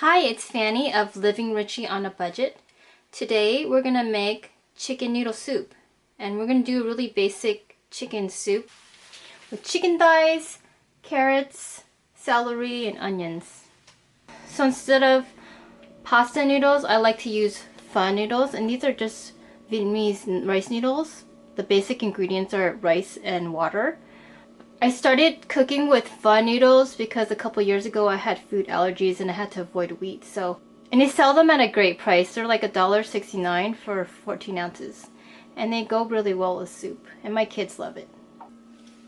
Hi, it's Fanny of Living Richie on a Budget. Today we're gonna make chicken noodle soup, and we're gonna do a really basic chicken soup with chicken thighs, carrots, celery, and onions. So instead of pasta noodles, I like to use pho noodles, and these are just Vietnamese rice noodles. The basic ingredients are rice and water. I started cooking with pho noodles because a couple years ago I had food allergies and I had to avoid wheat. And they sell them at a great price. They're like $1.69 for 14 ounces. And they go really well with soup. And my kids love it.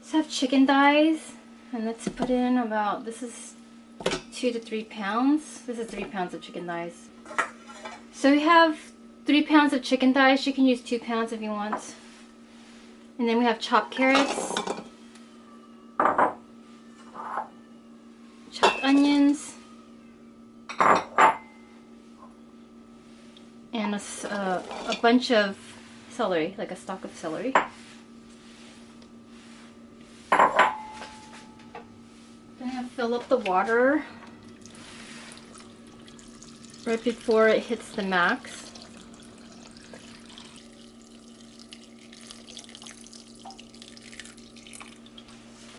So I have chicken thighs. And let's put in about, this is 2 to 3 pounds. This is 3 pounds of chicken thighs. So we have 3 pounds of chicken thighs. You can use 2 pounds if you want. And then we have chopped carrots. Chopped onions, and a bunch of celery, like a stalk of celery. Then I fill up the water right before it hits the max.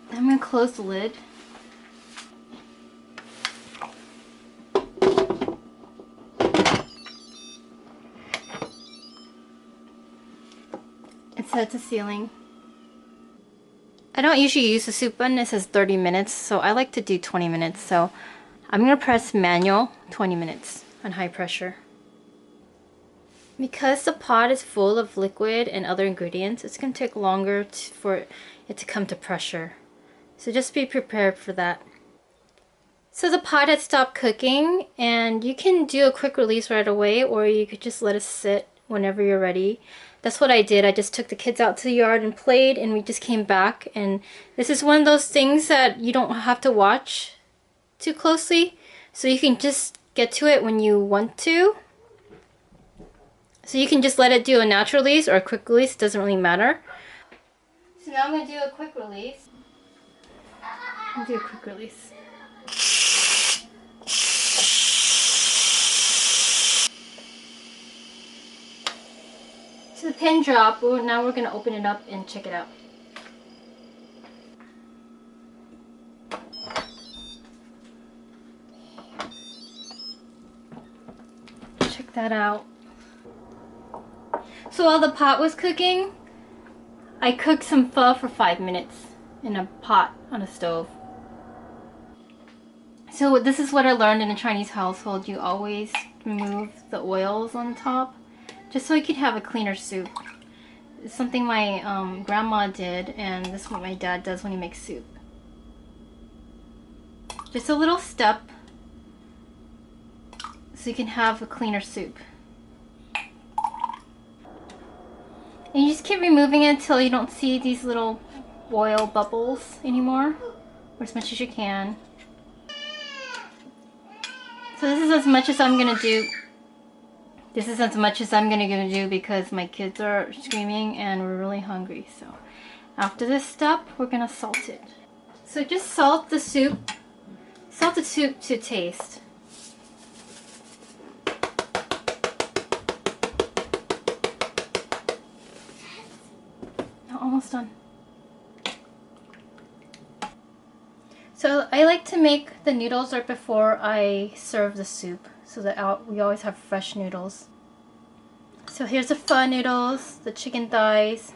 Then I'm going to close the lid. Set it to ceiling. I don't usually use the soup button. It says 30 minutes, so I like to do 20 minutes. So I'm going to press manual 20 minutes on high pressure. Because the pot is full of liquid and other ingredients, it's going to take longer for it to come to pressure. So just be prepared for that. So the pot had stopped cooking, and you can do a quick release right away, or you could just let it sit whenever you're ready. That's what I did. I just took the kids out to the yard and played, and we just came back. And this is one of those things that you don't have to watch too closely, so you can just get to it when you want to. So you can just let it do a natural release or a quick release. It doesn't really matter. So now I'm going to do a quick release. I'll do a quick release. So the pin drop, now we're going to open it up and check it out. Check that out. So while the pot was cooking, I cooked some pho for 5 minutes in a pot on a stove. So this is what I learned in a Chinese household. You always remove the oils on the top, just so you can have a cleaner soup. It's something my grandma did, and this is what my dad does when he makes soup. Just a little step so you can have a cleaner soup. And you just keep removing it until you don't see these little oil bubbles anymore, or as much as you can. So this is as much as I'm gonna do. This is as much as I'm gonna do because my kids are screaming and we're really hungry. So after this step, we're gonna salt it. So just salt the soup to taste. Almost done. So I like to make the noodles right before I serve the soup, so that we always have fresh noodles. So here's the pho noodles, the chicken thighs,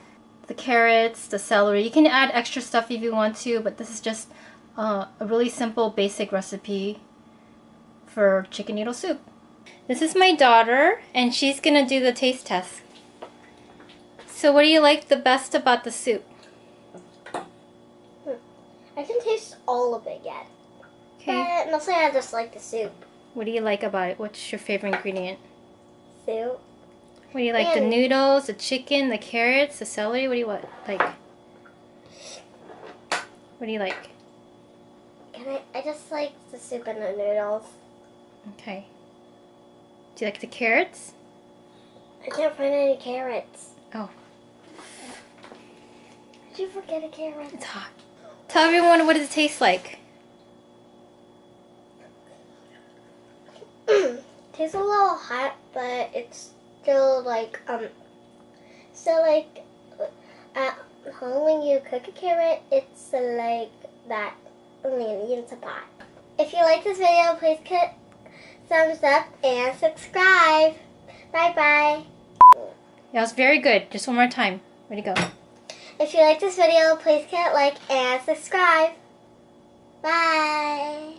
the carrots, the celery. You can add extra stuff if you want to, but this is just a really simple basic recipe for chicken noodle soup. This is my daughter, and she's gonna do the taste test. So what do you like the best about the soup? I can taste all of it yet. Okay. But mostly I just like the soup. What do you like about it? What's your favorite ingredient? Soup. What do you like? The noodles, the chicken, the carrots, the celery? What do you like? What do you like? I just like the soup and the noodles. Okay. Do you like the carrots? I can't find any carrots. Oh. Did you forget a carrot? It's hot. Tell everyone what does it taste like. tastes a little hot, but it's still like at home when you cook a carrot, it's like that only in a pot. If you like this video, please click thumbs up and subscribe. Bye bye. That was very good. Just one more time. Way to go. If you like this video, please click like and subscribe. Bye.